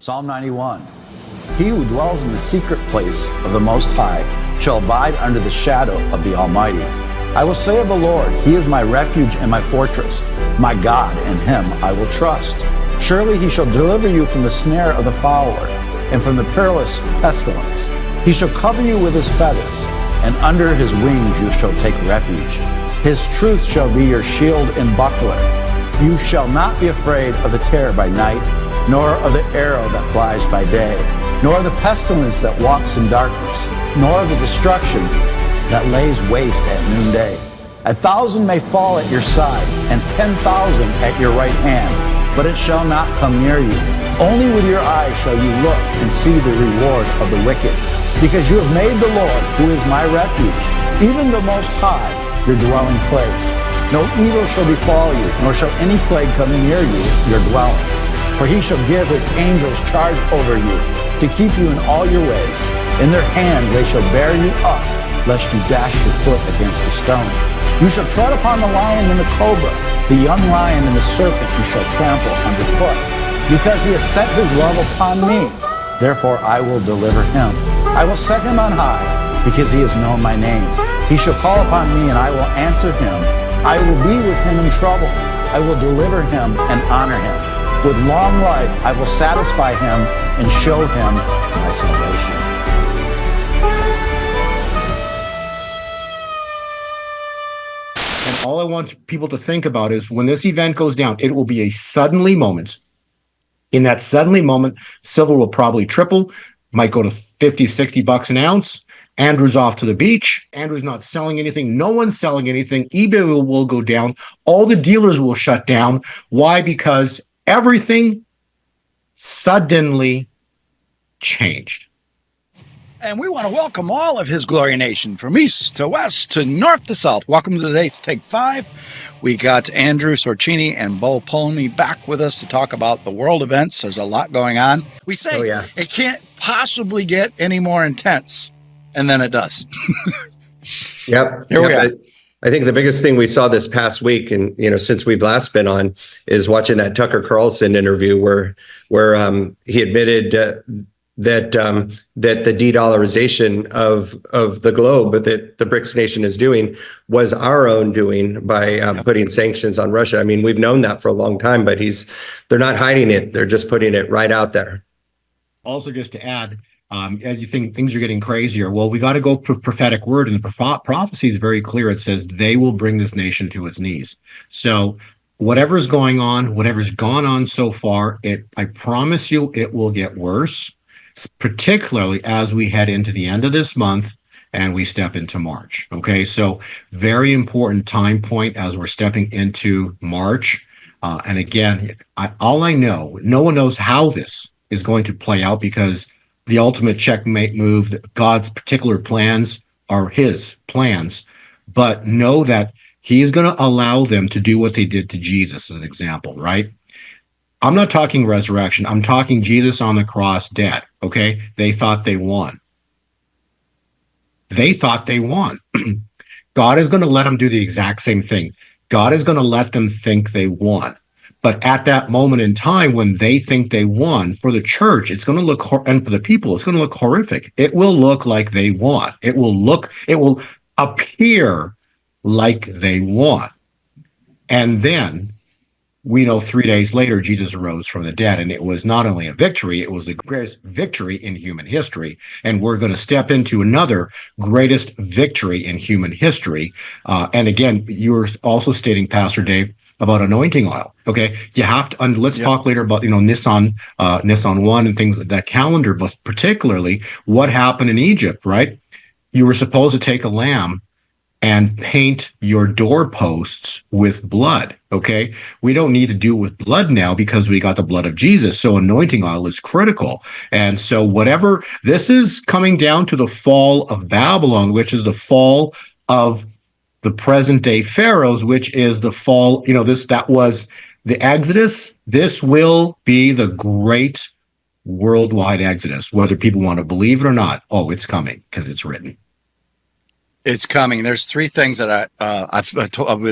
Psalm 91. He who dwells in the secret place of the Most High shall abide under the shadow of the Almighty. I will say of the Lord, He is my refuge and my fortress. My God, in Him I will trust. Surely He shall deliver you from the snare of the fowler and from the perilous pestilence. He shall cover you with His feathers, and under His wings you shall take refuge. His truth shall be your shield and buckler. You shall not be afraid of the terror by night, nor of the arrow that flies by day, nor of the pestilence that walks in darkness, nor of the destruction that lays waste at noonday. 1,000 may fall at your side, and 10,000 at your right hand, but it shall not come near you. Only with your eyes shall you look and see the reward of the wicked, because you have made the Lord, who is my refuge, even the Most High, your dwelling place. No evil shall befall you, nor shall any plague come near you, your dwelling. For He shall give His angels charge over you, to keep you in all your ways. In their hands they shall bear you up, lest you dash your foot against a stone. You shall tread upon the lion and the cobra, the young lion and the serpent you shall trample underfoot. Because He has set His love upon me, therefore I will deliver him. I will set him on high, because he has known my name. He shall call upon me, and I will answer him. I will be with him in trouble. I will deliver him and honor him. With long life I will satisfy him and show him my salvation. And all I want people to think about is when this event goes down, it will be a suddenly moment. In that suddenly moment, silver will probably triple, might go to 50, 60 bucks an ounce. Andrew's off to the beach. Andrew's not selling anything. No one's selling anything. eBay will go down. All the dealers will shut down. Why? Because everything suddenly changed. And we want to welcome all of His Glory Nation from east to west to north to south. Welcome to today's Take 5. We got Andrew Sorchini and Bo Polny back with us to talk about the world events. There's a lot going on. We say It can't possibly get any more intense, and then it does. Yep. Here we are. I think the biggest thing we saw this past week, and since we've last been on, is watching that Tucker Carlson interview where he admitted that the de-dollarization of the globe that the BRICS nation is doing was our own doing by putting sanctions on Russia. I mean, we've known that for a long time, but they're not hiding it. They're just putting it right out there. Also, just to add, as you think things are getting crazier, well, we got to go prophetic word, and the prophecy is very clear. It says they will bring this nation to its knees. So whatever's going on, whatever's gone on so far, I promise you it will get worse, particularly as we head into the end of this month and we step into March. Okay, so very important time point as we're stepping into March. And again, all I know, no one knows how this is going to play out, because the ultimate checkmate move, God's particular plans are His plans. But know that He's going to allow them to do what they did to Jesus, as an example, right? I'm not talking resurrection. I'm talking Jesus on the cross dead, okay? They thought they won. They thought they won. God is going to let them do the exact same thing. God is going to let them think they won. But at that moment in time, when they think they won, for the church, it's going to look, and for the people, it's going to look horrific. It will look like they won. It will appear like they won. And then we know 3 days later, Jesus arose from the dead, and it was not only a victory, it was the greatest victory in human history. And we're going to step into another greatest victory in human history. And again, you were also stating, Pastor Dave, about anointing oil. Okay, you have to, and let's talk later about Nissan 1 and things like that calendar, but particularly what happened in Egypt, right? You were supposed to take a lamb and paint your doorposts with blood. Okay, we don't need to do it with blood now because we got the blood of Jesus. So anointing oil is critical. And so whatever, this is coming down to the fall of Babylon, which is the fall of the present day pharaohs, which is the fall, that was the Exodus. This will be the great worldwide Exodus, whether people want to believe it or not. Oh, it's coming because it's written. It's coming. There's three things that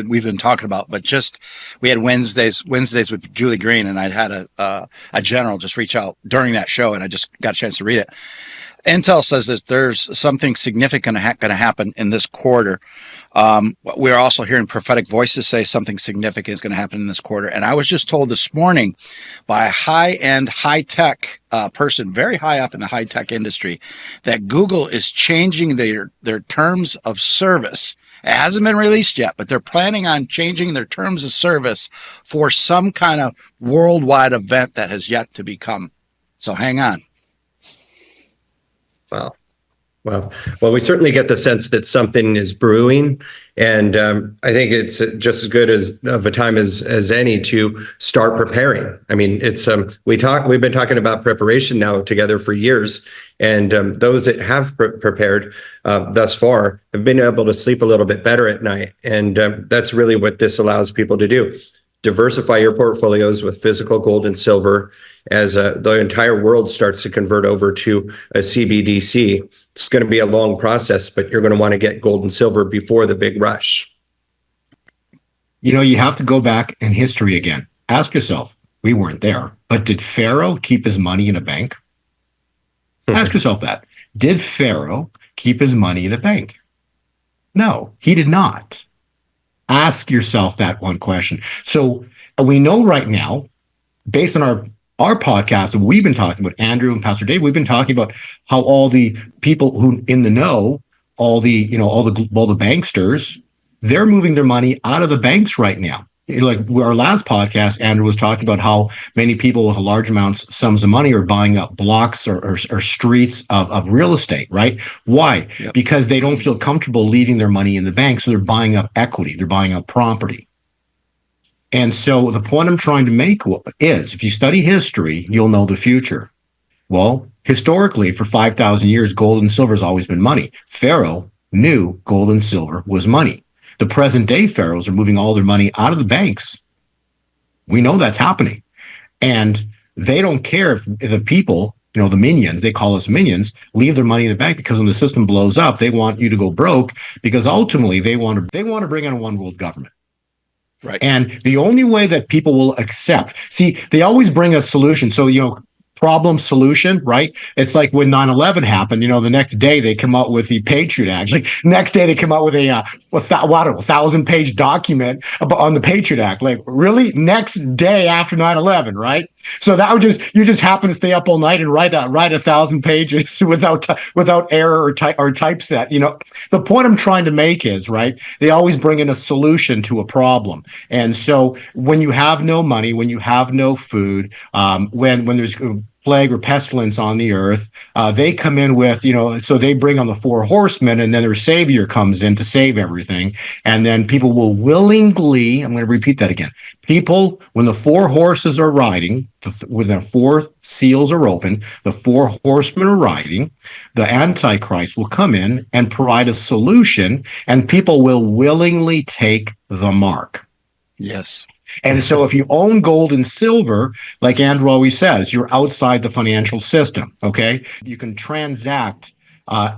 we've been talking about, but just we had Wednesdays with Julie Green, and I'd had a general just reach out during that show, and I just got a chance to read it. Intel says that there's something significant going to happen in this quarter. We're also hearing prophetic voices say something significant is going to happen in this quarter. And I was just told this morning by a high-end, high-tech person, very high up in the high-tech industry, that Google is changing their terms of service. It hasn't been released yet, but they're planning on changing their terms of service for some kind of worldwide event that has yet to become. So hang on. Wow. Well, we certainly get the sense that something is brewing, and I think it's just as good of a time as any to start preparing. I mean, it's we've been talking about preparation now together for years, and those that have prepared thus far have been able to sleep a little bit better at night, and that's really what this allows people to do. Diversify your portfolios with physical gold and silver as the entire world starts to convert over to a CBDC. It's going to be a long process, but you're going to want to get gold and silver before the big rush. You know, you have to go back in history again. Ask yourself, we weren't there, but did Pharaoh keep his money in a bank? Ask yourself that. Did Pharaoh keep his money in a bank? No, he did not. Ask yourself that one question. So we know right now, based on our podcast, we've been talking about, Andrew and Pastor Dave, we've been talking about how all the people who in the know, all the banksters, they're moving their money out of the banks right now. Like our last podcast, Andrew was talking about how many people with large sums of money are buying up blocks or streets of real estate, right? Why? Yep. Because they don't feel comfortable leaving their money in the bank, so they're buying up equity, they're buying up property. And so the point I'm trying to make is, if you study history, you'll know the future. Well, historically, for 5,000 years, gold and silver has always been money. Pharaoh knew gold and silver was money. The present day pharaohs are moving all their money out of the banks. We know that's happening. And they don't care if the people, the minions, they call us minions, leave their money in the bank, because when the system blows up, they want you to go broke, because ultimately they want to bring in a one world government. Right. And the only way that people will accept, see, they always bring a solution. So, problem solution, right? It's like when 9/11 happened, the next day they come out with the Patriot Act. Like next day they come out with a 1,000-page document on the Patriot Act. Like really, next day after 9/11, right? So that would you just happen to stay up all night and write 1,000 pages without error or typeset. The point I'm trying to make is, right, they always bring in a solution to a problem. And so when you have no money, when you have no food, when there's plague or pestilence on the earth, they come in with, so they bring on the four horsemen, and then their savior comes in to save everything. And then people will willingly, I'm going to repeat that again. People, when the four horses are riding, when the four seals are open, the four horsemen are riding, the Antichrist will come in and provide a solution, and people will willingly take the mark. Yes. And so if you own gold and silver, like Andrew always says, you're outside the financial system, okay? You can transact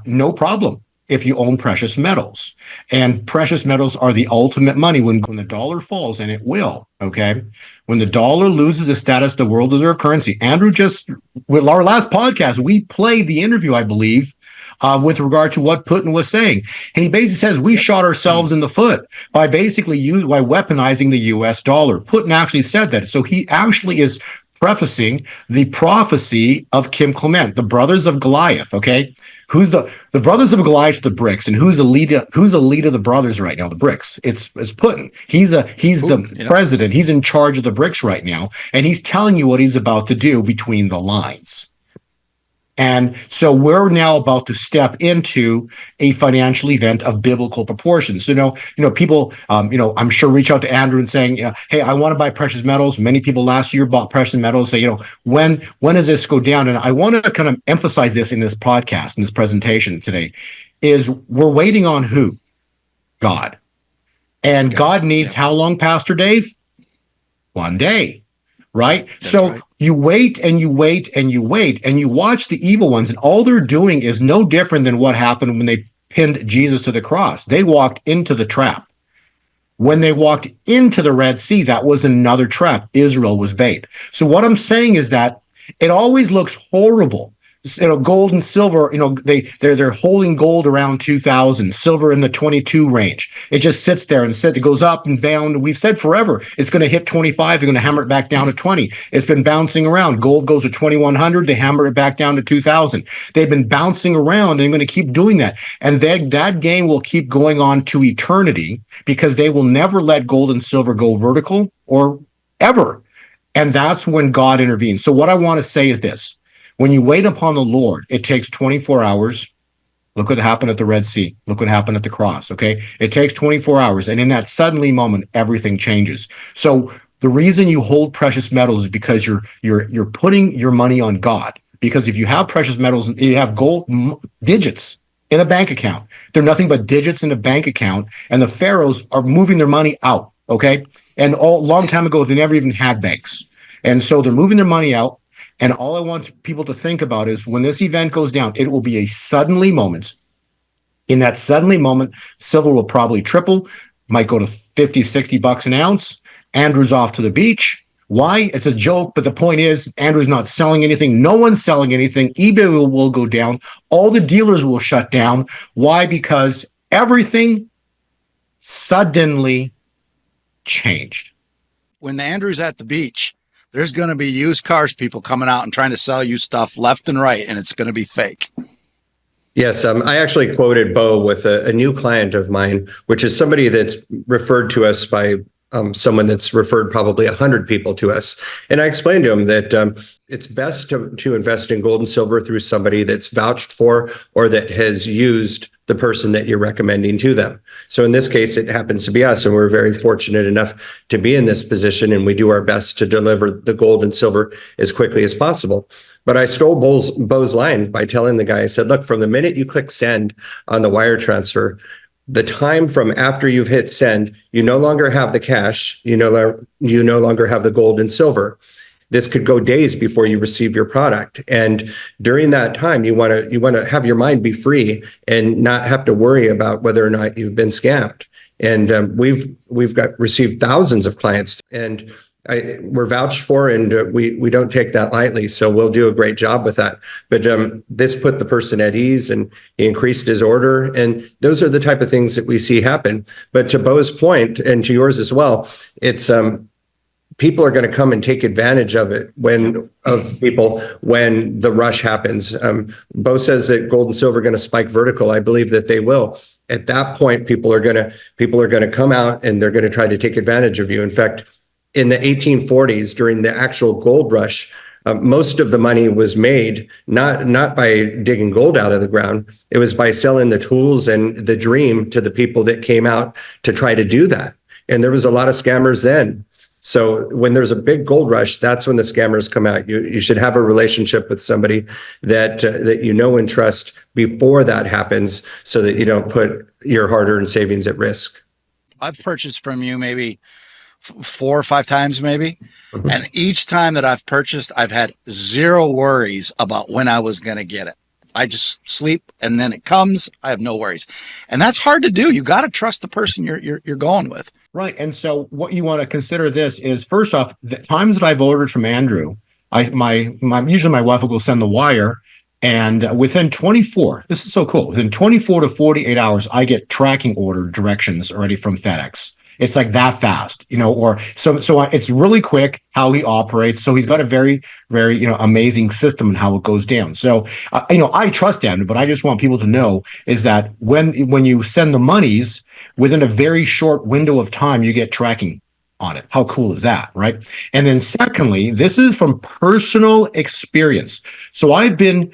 no problem if you own precious metals. And precious metals are the ultimate money. When the dollar falls, and it will, okay? When the dollar loses the status of the world reserve currency, Andrew with our last podcast, we played the interview, I believe, with regard to what Putin was saying. And he basically says we shot ourselves in the foot by weaponizing the US dollar. Putin actually said that. So he actually is prefacing the prophecy of Kim Clement, the brothers of Goliath, okay? Who's the brothers of Goliath, the BRICS, and who's the lead of the brothers right now, the BRICS? It's Putin. He's Putin, the president. He's in charge of the BRICS right now, and he's telling you what he's about to do between the lines. And so we're now about to step into a financial event of biblical proportions. So, people, I'm sure reach out to Andrew and saying, hey, I want to buy precious metals. Many people last year bought precious metals. Say, when does this go down? And I want to kind of emphasize this in this podcast, in this presentation today, is we're waiting on who? God. And God needs how long, Pastor Dave? One day. Right? That's so right. You wait and you wait and you wait and you watch the evil ones, and all they're doing is no different than what happened when they pinned Jesus to the cross. They walked into the trap. When they walked into the Red Sea, that was another trap. Israel was bait. So what I'm saying is that it always looks horrible. Gold and silver, they're holding gold around 2,000, silver in the 22 range. It just sits there and it goes up and down. We've said forever it's going to hit 25. They're going to hammer it back down to 20. It's been bouncing around. Gold goes to 2,100. They hammer it back down to 2,000. They've been bouncing around and they're going to keep doing that. And that game will keep going on to eternity because they will never let gold and silver go vertical or ever. And that's when God intervenes. So what I want to say is this. When you wait upon the Lord, it takes 24 hours. Look what happened at the Red Sea. Look what happened at the cross, okay? It takes 24 hours, and in that suddenly moment, everything changes. So the reason you hold precious metals is because you're putting your money on God. Because if you have precious metals, you have gold digits in a bank account. They're nothing but digits in a bank account, and the pharaohs are moving their money out, okay? And long time ago, they never even had banks. And so they're moving their money out. And all I want people to think about is when this event goes down, it will be a suddenly moment. In that suddenly moment, silver will probably triple, might go to 50, 60 bucks an ounce. Andrew's off to the beach. Why? It's a joke, but the point is Andrew's not selling anything. No one's selling anything. eBay will go down. All the dealers will shut down. Why? Because everything suddenly changed. When Andrew's at the beach, there's going to be used cars people coming out and trying to sell you stuff left and right, and it's going to be fake. Yes, I actually quoted Bo with a new client of mine, which is somebody that's referred to us by someone that's referred probably 100 people to us. And I explained to him that it's best to invest in gold and silver through somebody that's vouched for or that has used the person that you're recommending to them. So in this case, it happens to be us, and we're very fortunate enough to be in this position, and we do our best to deliver the gold and silver as quickly as possible. But I stole Bo's line by telling the guy, I said, look, from the minute you click send on the wire transfer, the time from after you've hit send, you no longer have the cash, you no longer have the gold and silver. This could go days before you receive your product. And during that time, you want to have your mind be free and not have to worry about whether or not you've been scammed. And we've received thousands of clients, and we're vouched for, and we don't take that lightly. So we'll do a great job with that. But this put the person at ease, and he increased his order. And those are the type of things that we see happen. But to Bo's point, and to yours as well, it's people are going to come and take advantage of it when the rush happens. Bo says that gold and silver are going to spike vertical. I believe that they will. At that point, people are going to come out and they're going to try to take advantage of you. In fact, in the 1840s, during the actual gold rush, most of the money was made not by digging gold out of the ground. It was by selling the tools and the dream to the people that came out to try to do that. And there was a lot of scammers then. So when there's a big gold rush, that's when the scammers come out. You should have a relationship with somebody that you know and trust before that happens, so that you don't put your hard-earned savings at risk. I've purchased from you maybe 4 or 5 times maybe. Mm-hmm. And each time that I've purchased, I've had zero worries about when I was going to get it. I just sleep and then it comes. I have no worries. And that's hard to do. You got to trust the person you're going with. Right. And so what you want to consider this is, first off, the times that I've ordered from Andrew, usually my wife will go send the wire, and within 24, this is so cool, within 24 to 48 hours, I get tracking order directions already from FedEx. It's like that fast, or so it's really quick how he operates. So he's got a very, very, amazing system and how it goes down. So, I trust Andrew, but I just want people to know is that when you send the monies, within a very short window of time, you get tracking on it. How cool is that, right? And then secondly, this is from personal experience. So I've been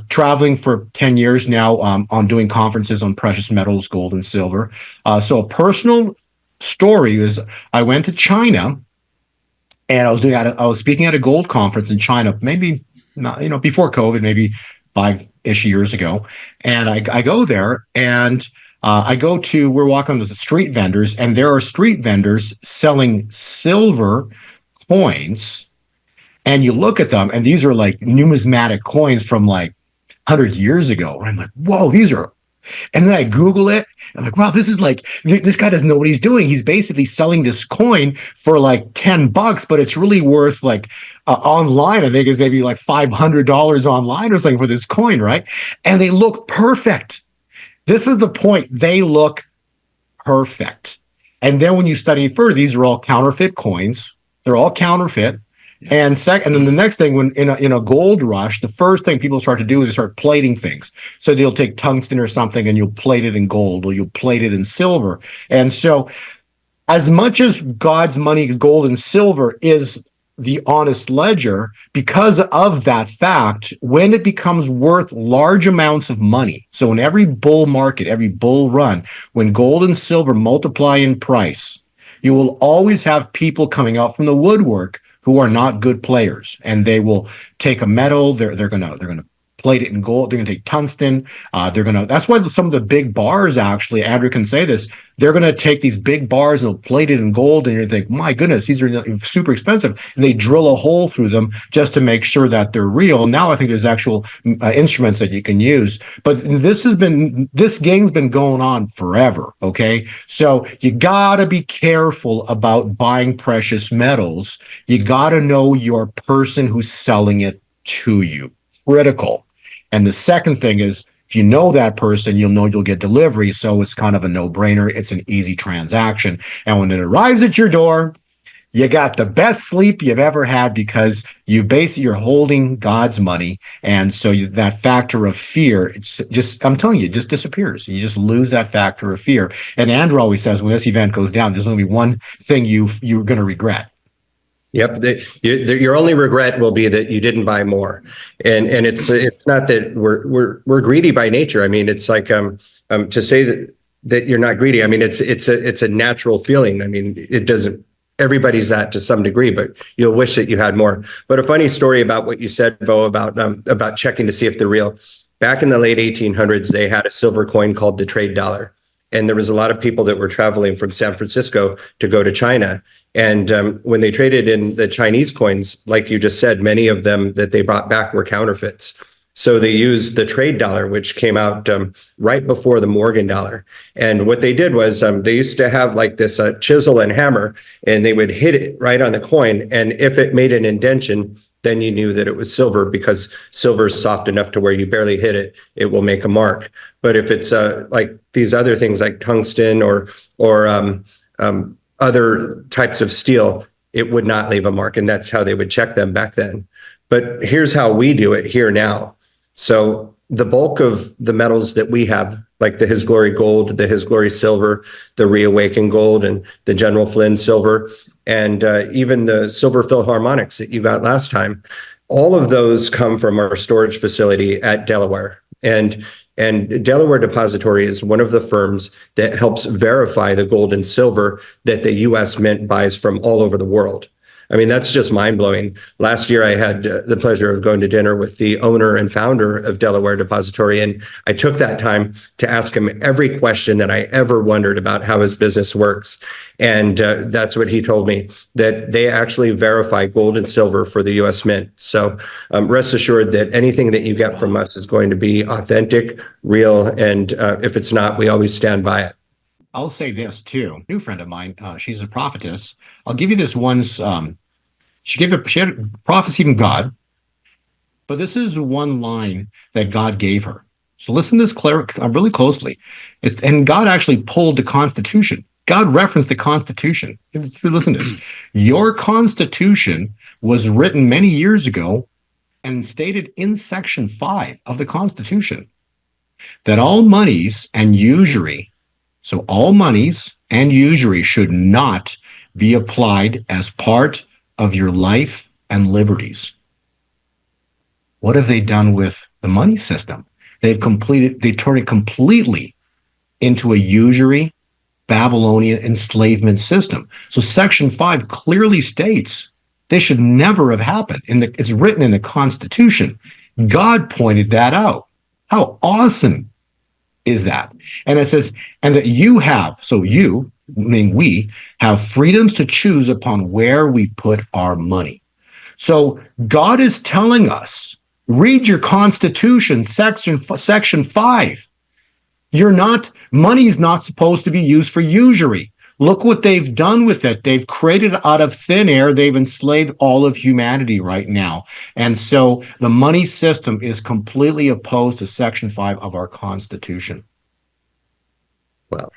traveling for 10 years now on doing conferences on precious metals, gold and silver. So a personal story is I went to China, and I was speaking at a gold conference in China, maybe not, before COVID, maybe 5-ish years ago. And I go there, and we're walking with the street vendors, and there are street vendors selling silver coins. And you look at them, and these are like numismatic coins from like 100 years ago. And I'm like, whoa, these are And then I Google it. I'm like, wow, this guy doesn't know what he's doing. He's basically selling this coin for like $10, but it's really worth like online. I think it's maybe like $500 online or something for this coin, right? And they look perfect. This is the point. They look perfect. And then when you study further, these are all counterfeit coins. They're all counterfeit. And then the next thing, when in a gold rush, the first thing people start to do is start plating things. So they'll take tungsten or something and you'll plate it in gold, or you'll plate it in silver. And so as much as God's money, gold and silver, is the honest ledger, because of that fact, when it becomes worth large amounts of money, so in every bull market, every bull run, when gold and silver multiply in price, you will always have people coming out from the woodwork who are not good players, and they will take a metal. They're gonna plate it in gold. They're gonna take tungsten. That's why some of the big bars, actually, Andrew can say this, they're gonna take these big bars and they'll plate it in gold, and you think, my goodness, these are super expensive. And they drill a hole through them just to make sure that they're real. Now I think there's actual instruments that you can use. But this game's been going on forever. Okay, so you gotta be careful about buying precious metals. You gotta know your person who's selling it to you. Critical. And the second thing is, if you know that person, you'll know you'll get delivery. So it's kind of a no-brainer. It's an easy transaction. And when it arrives at your door, you got the best sleep you've ever had, because you're holding God's money. And so that factor of fear, I'm telling you, it just disappears. You just lose that factor of fear. And Andrew always says, when this event goes down, there's only one thing you're going to regret. Yep. Your only regret will be that you didn't buy more. And it's not that we're greedy by nature. I mean, it's like, to say that you're not greedy. I mean, it's a natural feeling. I mean, everybody's that to some degree, but you'll wish that you had more. But a funny story about what you said, Bo, about checking to see if they're real. Back in the late 1800s, they had a silver coin called the trade dollar. And there was a lot of people that were traveling from San Francisco to go to China. And when they traded in the Chinese coins, like you just said, many of them that they brought back were counterfeits. So they used the trade dollar, which came out right before the Morgan dollar. And what they did was they used to have like this chisel and hammer, and they would hit it right on the coin. And if it made an indentation, then you knew that it was silver, because silver is soft enough to where you barely hit it, it will make a mark. But if it's like these other things like tungsten or other types of steel, it would not leave a mark. And that's how they would check them back then. But here's how we do it here now. So the bulk of the metals that we have, like the His Glory gold, the His Glory silver, the Reawakened gold, and the General Flynn silver, and even the silver Philharmonics that you got last time, all of those come from our storage facility at Delaware. And Delaware Depository is one of the firms that helps verify the gold and silver that the U.S. Mint buys from all over the world. I mean, that's just mind-blowing. Last year, I had the pleasure of going to dinner with the owner and founder of Delaware Depository, and I took that time to ask him every question that I ever wondered about how his business works. And that's what he told me, that they actually verify gold and silver for the U.S. Mint. So rest assured that anything that you get from us is going to be authentic, real, and if it's not, we always stand by it. I'll say this too. New friend of mine, she's a prophetess. I'll give you this one. She had a prophecy from God, but this is one line that God gave her. So listen to this really closely. And God actually pulled the Constitution. God referenced the Constitution. Listen to this. Your Constitution was written many years ago and stated in Section 5 of the Constitution that all monies and usury, so all monies and usury, should not be applied as part of your life and liberties. What have they done with the money system? They turned it completely into a usury, Babylonian enslavement system. So Section 5 clearly states they should never have happened. It's written in the Constitution. God pointed that out. How awesome is that? And it says, and that you have, so you, meaning we, have freedoms to choose upon where we put our money. So God is telling us, read your Constitution, Section 5. Money's not supposed to be used for usury. Look what they've done with it. They've created out of thin air. They've enslaved all of humanity right now. And so the money system is completely opposed to Section 5 of our Constitution. Well,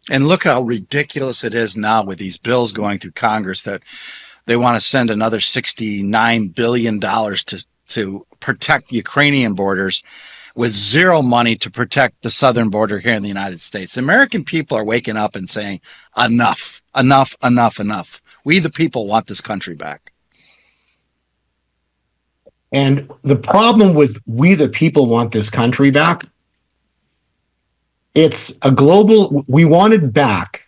And look how ridiculous it is now with these bills going through Congress that they want to send another $69 billion to protect the Ukrainian borders with zero money to protect the southern border here in the United States. The American people are waking up and saying, enough, enough, enough, enough. We, the people, want this country back. And the problem with we, the people, want this country back, it's a global, we want it back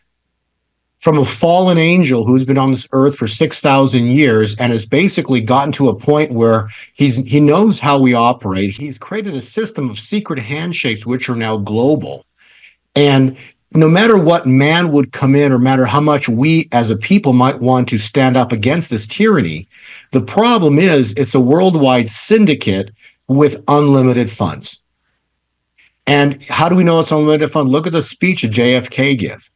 from a fallen angel who's been on this earth for 6,000 years and has basically gotten to a point where he knows how we operate. He's created a system of secret handshakes, which are now global. And no matter what man would come in, or matter how much we as a people might want to stand up against this tyranny, the problem is it's a worldwide syndicate with unlimited funds. And how do we know it's unlimited fund? Look at the speech that JFK gave.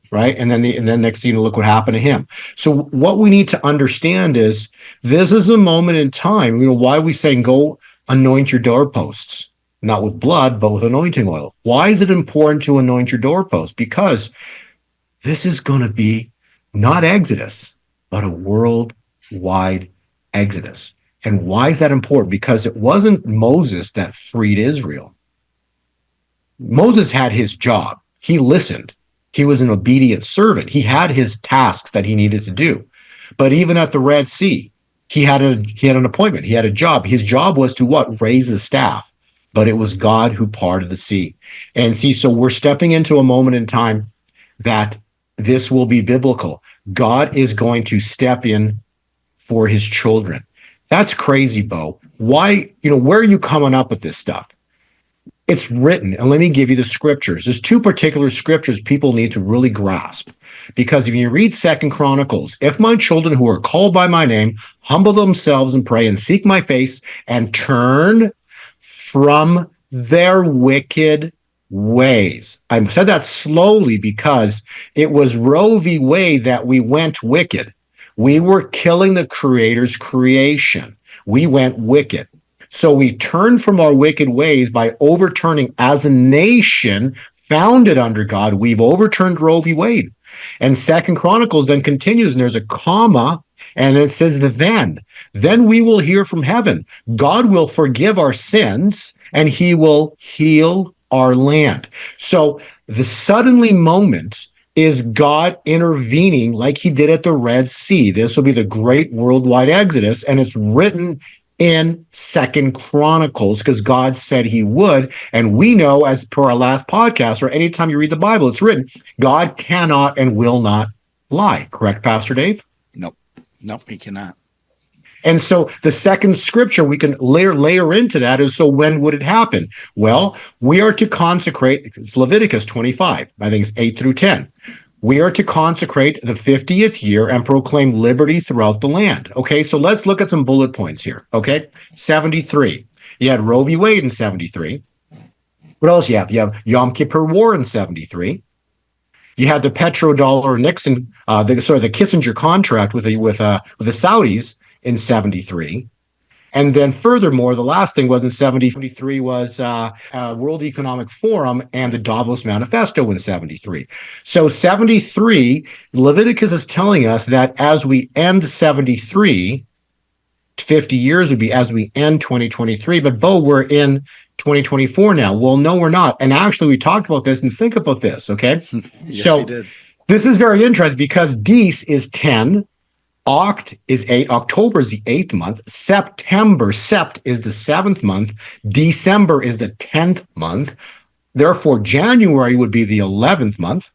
Right. And then next thing you know, look what happened to him. So what we need to understand is this is a moment in time. Why are we saying go anoint your doorposts, not with blood, but with anointing oil? Why is it important to anoint your doorposts? Because this is going to be not Exodus, but a worldwide Exodus. And why is that important? Because it wasn't Moses that freed Israel. Moses had his job. He listened. He was an obedient servant. He had his tasks that he needed to do. But even at the Red Sea, he had an appointment. He had a job. His job was to what? Raise the staff. But it was God who parted the sea. And see, so we're stepping into a moment in time that this will be biblical. God is going to step in for his children. That's crazy, Bo. Why, where are you coming up with this stuff? It's written, and let me give you the scriptures. There's two particular scriptures people need to really grasp. Because if you read 2 Chronicles, if my children who are called by my name humble themselves and pray and seek my face and turn from their wicked ways. I said that slowly because it was Roe v. Wade that we went wicked. We were killing the Creator's creation. We went wicked. So we turned from our wicked ways by overturning, as a nation founded under God, we've overturned Roe v. Wade. And 2 Chronicles then continues, and there's a comma, and it says, then we will hear from heaven. God will forgive our sins, and he will heal our land. So the suddenly moment is God intervening like he did at the Red Sea. This will be the great worldwide Exodus, and it's written in 2 Chronicles because God said he would. And we know, as per our last podcast, or anytime you read the Bible, it's written, God cannot and will not lie. Correct, Pastor Dave? Nope, he cannot. And so the second scripture we can layer into that is, so when would it happen? Well, we are to consecrate, it's Leviticus 25, I think it's 8 through 10. We are to consecrate the 50th year and proclaim liberty throughout the land. Okay, so let's look at some bullet points here. Okay, 73. You had Roe v. Wade in 73. What else you have? You have Yom Kippur War in 73. You had the petrodollar Nixon, the Kissinger contract with the Saudis in 73. And then furthermore, the last thing was in 73 was World Economic Forum and the Davos Manifesto in 73. So 73, Leviticus is telling us that as we end 73, 50 years would be as we end 2023. But Bo, we're in 2024 now. Well, no, we're not. And actually, we talked about this, and think about this, okay? Yes, so we did. This is very interesting because Dis is 10. Oct is 8. October is the 8th month. September, Sept is the 7th month. December is the 10th month. Therefore, January would be the 11th month.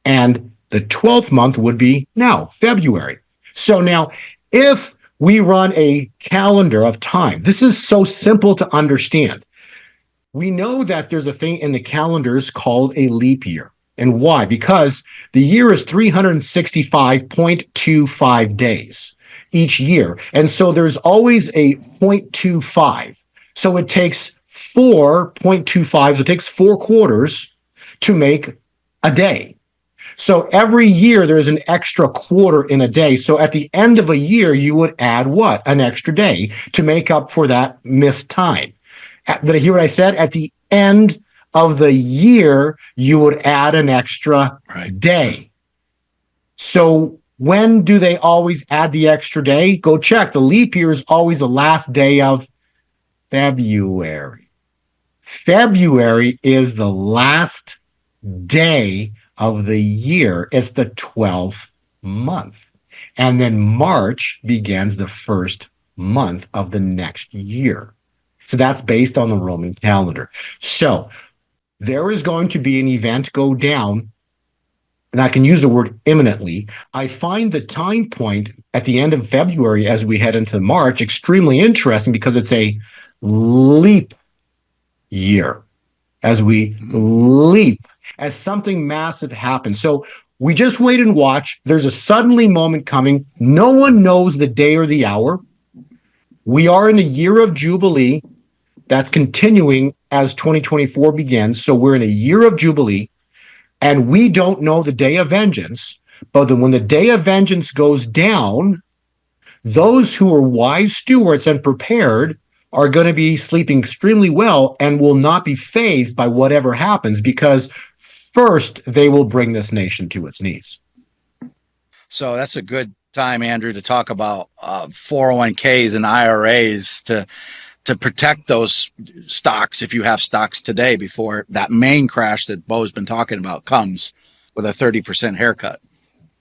And the 12th month would be now, February. So now, if we run a calendar of time, this is so simple to understand. We know that there's a thing in the calendars called a leap year. And why? Because the year is 365.25 days each year. And so there's always a 0.25. So it takes 4.25. So it takes 4 quarters to make a day. So every year there's an extra quarter in a day. So at the end of a year, you would add what? An extra day to make up for that missed time. Did I hear what I said? At the end of the year, you would add an extra day. So when do they always add the extra day? Go check. The leap year is always the last day of February. February is the last day of the year. It's the 12th month. And then March begins the first month of the next year. So that's based on the Roman calendar. So there is going to be an event go down, and I can use the word imminently. I find the time point at the end of February as we head into March extremely interesting because it's a leap year. As we leap, as something massive happens. So we just wait and watch. There's a suddenly moment coming. No one knows the day or the hour. We are in a year of Jubilee that's continuing as 2024 begins. So we're in a year of Jubilee, and we don't know the day of vengeance. But then when the day of vengeance goes down, those who are wise stewards and prepared are going to be sleeping extremely well and will not be fazed by whatever happens, because first they will bring this nation to its knees. So that's a good time, Andrew, to talk about 401ks and IRAs to protect those stocks if you have stocks today before that main crash that Bo's been talking about comes with a 30% haircut.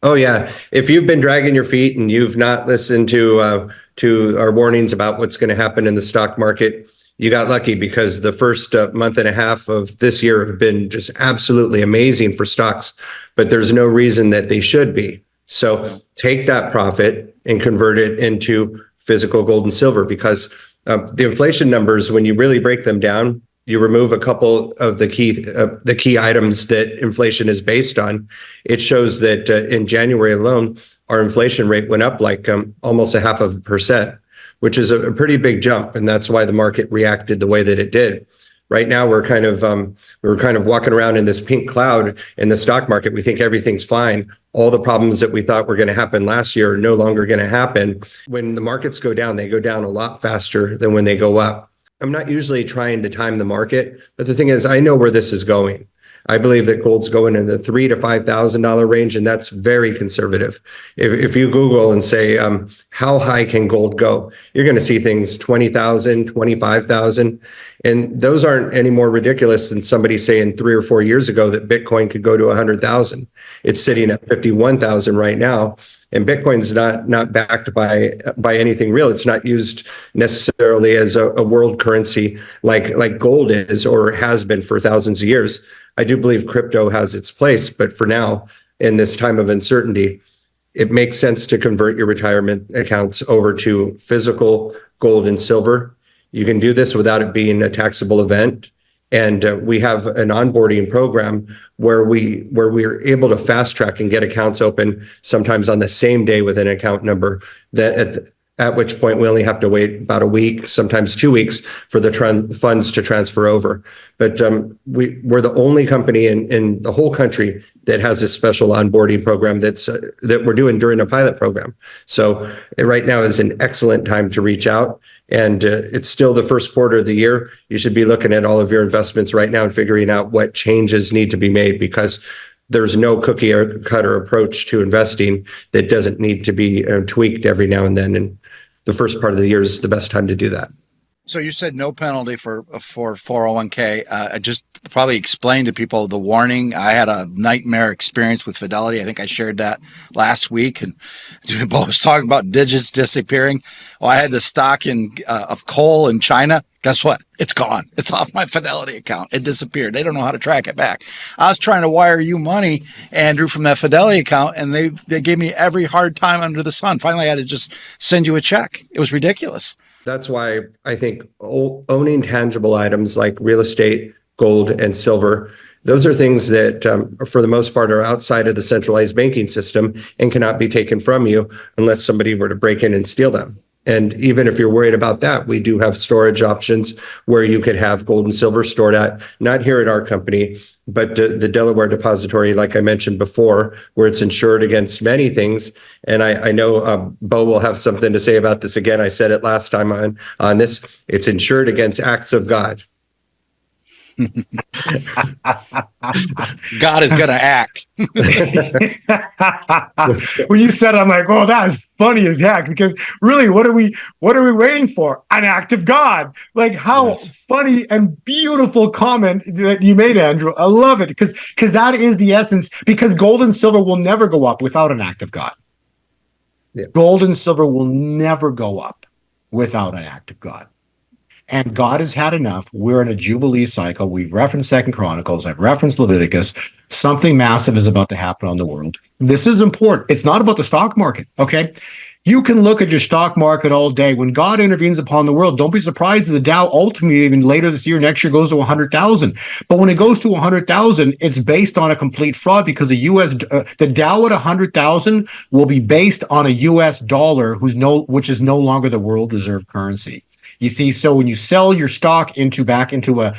Oh yeah. If you've been dragging your feet and you've not listened to our warnings about what's going to happen in the stock market, you got lucky, because the first month and a half of this year have been just absolutely amazing for stocks, but there's no reason that they should be. So take that profit and convert it into physical gold and silver, because the inflation numbers, when you really break them down, you remove a couple of the key items that inflation is based on. It shows that in January alone, our inflation rate went up like almost 0.5%, which is a pretty big jump, and that's why the market reacted the way that it did. Right now, we're kind of walking around in this pink cloud in the stock market. We think everything's fine. All the problems that we thought were going to happen last year are no longer going to happen. When the markets go down, they go down a lot faster than when they go up. I'm not usually trying to time the market, but the thing is, I know where this is going. I believe that gold's going in the $3,000 to $5,000 range, and that's very conservative. If you Google and say, how high can gold go? You're going to see things 20,000, 25,000. And those aren't any more ridiculous than somebody saying 3 or 4 years ago that Bitcoin could go to 100,000. It's sitting at 51,000 right now. And Bitcoin's not backed by anything real. It's not used necessarily as a world currency like gold is or has been for thousands of years. I do believe crypto has its place, but for now, in this time of uncertainty, it makes sense to convert your retirement accounts over to physical gold and silver. You can do this without it being a taxable event. And we have an onboarding program where we're able to fast track and get accounts open sometimes on the same day with an account number, that at which point we only have to wait about a week, sometimes 2 weeks, for the funds to transfer over. But we're the only company in the whole country that has a special onboarding program that we're doing during a pilot program. So right now is an excellent time to reach out. And it's still the first quarter of the year. You should be looking at all of your investments right now and figuring out what changes need to be made, because there's no cookie cutter approach to investing that doesn't need to be tweaked every now and then. And the first part of the year is the best time to do that. So you said no penalty for 401k. I just probably explained to people the warning. I had a nightmare experience with Fidelity. I think I shared that last week, and Bo was talking about digits disappearing. Well, I had the stock of coal in China. Guess what? It's gone. It's off my Fidelity account. It disappeared. They don't know how to track it back. I was trying to wire you money, Andrew, from that Fidelity account, and they gave me every hard time under the sun. Finally, I had to just send you a check. It was ridiculous. That's why I think owning tangible items like real estate, gold, and silver, those are things that, for the most part, are outside of the centralized banking system and cannot be taken from you unless somebody were to break in and steal them. And even if you're worried about that, we do have storage options where you could have gold and silver stored at, not here at our company, but the Delaware Depository, like I mentioned before, where it's insured against many things. And I know Bo will have something to say about this again. I said it last time on this. It's insured against acts of God. God is going to act. When you said it, I'm like, oh, that is funny as heck. Because really, what are we waiting for? An act of God. Like, how funny and beautiful comment that you made, Andrew. I love it because that is the essence. Because gold and silver will never go up without an act of God. Yeah. Gold and silver will never go up without an act of God. And God has had enough. We're in a Jubilee cycle. We've referenced Second Chronicles. I've referenced Leviticus. Something massive is about to happen on the world. This is important. It's not about the stock market, okay? You can look at your stock market all day. When God intervenes upon the world, don't be surprised if the Dow ultimately, even later this year, next year, goes to 100,000. But when it goes to 100,000, it's based on a complete fraud because the Dow at 100,000 will be based on a U.S. dollar which is no longer the world reserve currency. You see, so when you sell your stock back into a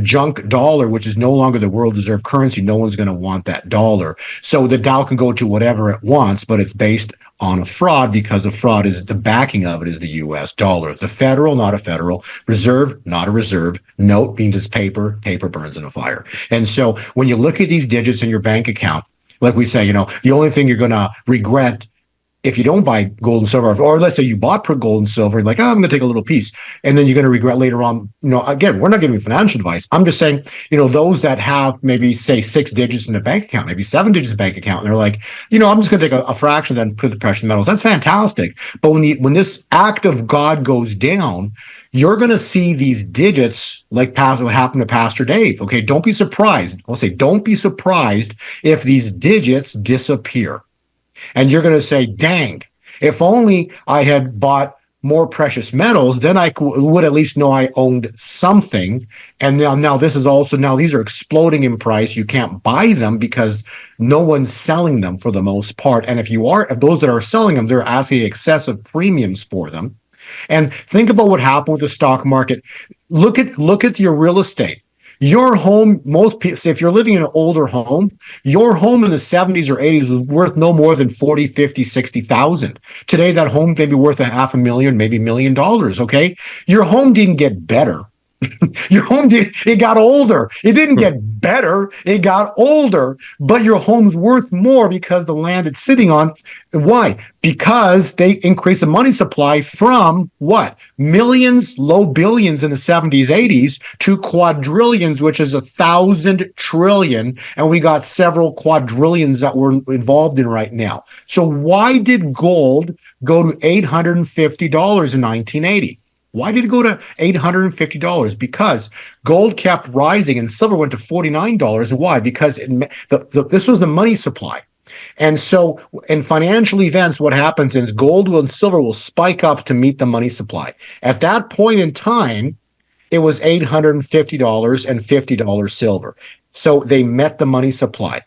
junk dollar, which is no longer the world reserve currency, no one's going to want that dollar. So the Dow can go to whatever it wants, but it's based on a fraud because the fraud is the backing of it is the U.S. dollar. The federal, not a federal. Reserve, not a reserve. Note means it's paper. Paper burns in a fire. And so when you look at these digits in your bank account, like we say, the only thing you're going to regret if you don't buy gold and silver, or let's say you bought gold and silver, you're like, I'm going to take a little piece. And then you're going to regret later on. Again, we're not giving financial advice. I'm just saying, those that have maybe say 6 digits in a bank account, maybe 7 digits in a bank account, and they're like, I'm just going to take a fraction and then put the precious metals. That's fantastic. But when this act of God goes down, you're going to see these digits like what happened to Pastor Dave. Okay, don't be surprised. I'll say, don't be surprised if these digits disappear. And you're going to say, dang, if only I had bought more precious metals, then I would at least know I owned something. And now these are exploding in price. You can't buy them because no one's selling them for the most part. And if those that are selling them, they're asking excessive premiums for them. And think about what happened with the stock market. Look at your real estate. Your home, most people, if you're living in an older home, your home in the 70s or 80s was worth no more than 40, 50, 60,000. Today, that home may be worth $500,000, maybe $1 million, okay? Your home didn't get better. Your home it got older. It didn't get better. It got older, but your home's worth more because the land it's sitting on. Why? Because they increased the money supply from what? Millions, low billions in the 70s, 80s to quadrillions, which is 1,000 trillion. And we got several quadrillions that we're involved in right now. So why did gold go to $850 in 1980? Why did it go to $850? Because gold kept rising and silver went to $49. Why? Because this was the money supply. And so in financial events, what happens is gold and silver will spike up to meet the money supply. At that point in time, it was $850 and $50 silver. So they met the money supply.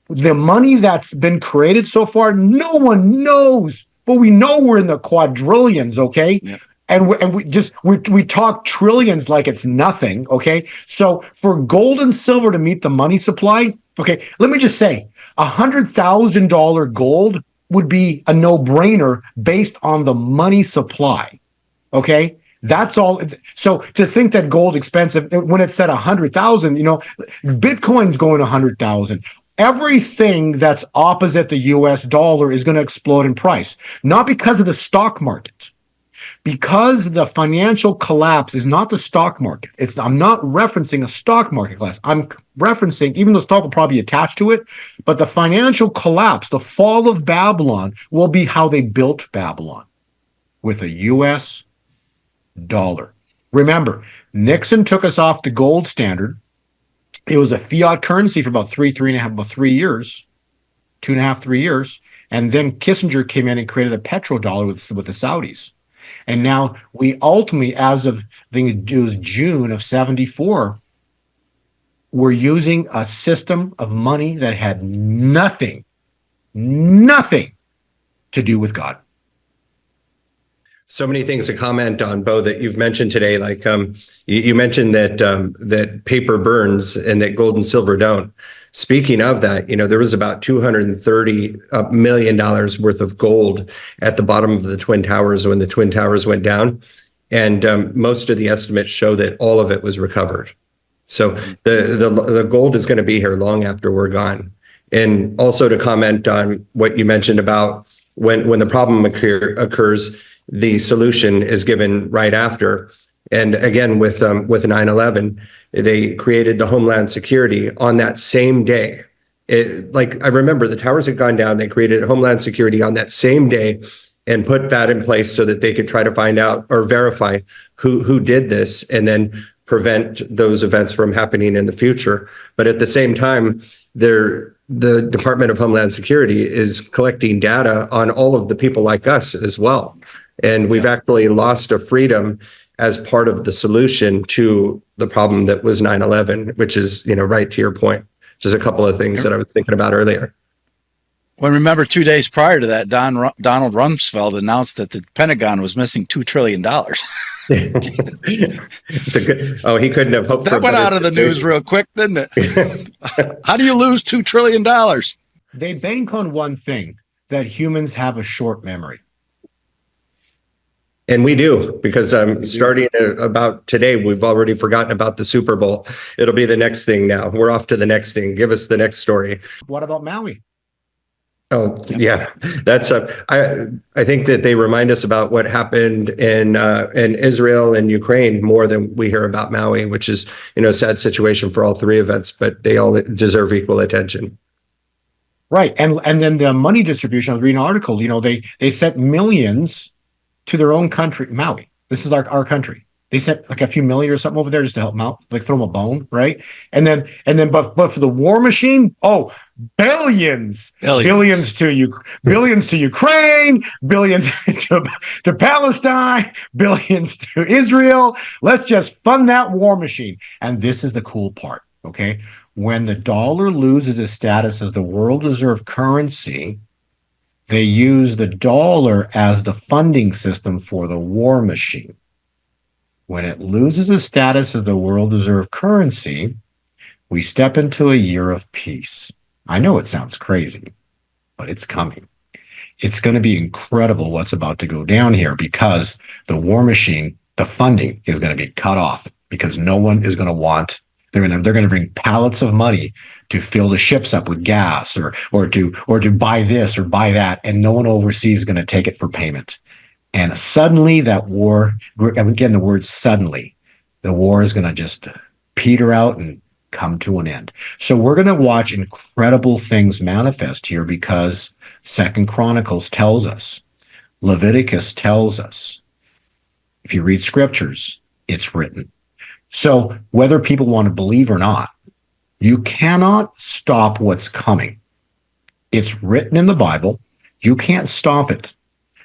The money that's been created so far, no one knows, but we know we're in the quadrillions, okay? Yeah. And we talk trillions like it's nothing, okay? So for gold and silver to meet the money supply, okay, let me just say, $100,000 gold would be a no-brainer based on the money supply, okay? That's all. So to think that gold expensive, when it's at 100,000, Bitcoin's going to 100,000. Everything that's opposite the US dollar is going to explode in price, not because of the stock market. Because the financial collapse is not the stock market. I'm not referencing a stock market class. I'm referencing, even though stock will probably be attached to it, but the financial collapse, the fall of Babylon will be how they built Babylon with a US dollar. Remember, Nixon took us off the gold standard. It was a fiat currency for about 3 years, 2.5, 3 years. And then Kissinger came in and created a petrodollar with the Saudis. And now we ultimately, as of, I think it was June of 74, we're using a system of money that had nothing to do with God. So many things to comment on, Bo, that you've mentioned today. Like you mentioned that that paper burns and that gold and silver don't. Speaking of that, there was about $230 million worth of gold at the bottom of the Twin Towers when the Twin Towers went down. And most of the estimates show that all of it was recovered. So the gold is going to be here long after we're gone. And also to comment on what you mentioned about when the problem occurs, the solution is given right after. And again, with 9/11, they created the Homeland Security on that same day. I remember the towers had gone down. They created Homeland Security on that same day and put that in place so that they could try to find out or verify who did this and then prevent those events from happening in the future. But at the same time, the Department of Homeland Security is collecting data on all of the people like us as well. And we've actually lost a freedom as part of the solution to the problem that was 9/11, which is, right to your point. Just a couple of things that I was thinking about earlier. Well, remember 2 days prior to that, Donald Rumsfeld announced that the Pentagon was missing $2 trillion. It's a good. Oh, he couldn't have hoped for that went out of the news real quick, didn't it? How do you lose $2 trillion? They bank on one thing, that humans have a short memory. And we do, because starting about today, we've already forgotten about the Super Bowl. It'll be the next thing now. We're off to the next thing. Give us the next story. What about Maui? Oh, yeah. That's I think that they remind us about what happened in Israel and Ukraine more than we hear about Maui, which is, a sad situation for all three events, but they all deserve equal attention. Right. And then the money distribution, I was reading an article, they sent millions to their own country, Maui. This is our country. They sent like a few million or something over there just to help them out, like throw them a bone, right? And then, but for the war machine, billions to Ukraine, billions to Palestine, billions to Israel. Let's just fund that war machine. And this is the cool part, okay? When the dollar loses its status as the world reserve currency, they use the dollar as the funding system for the war machine. When it loses its status as the world reserve currency, we step into a year of peace. I know it sounds crazy, but it's coming. It's going to be incredible what's about to go down here, because the war machine, the funding is going to be cut off, because no one is going to want. They're going to bring pallets of money to fill the ships up with gas or to buy this or buy that, and no one overseas is going to take it for payment. And suddenly that war, again, the word suddenly, the war is going to just peter out and come to an end. So we're going to watch incredible things manifest here, because 2 Chronicles tells us, Leviticus tells us, if you read scriptures, it's written. So whether people want to believe or not, you cannot stop what's coming. It's written in the Bible. You can't stop it.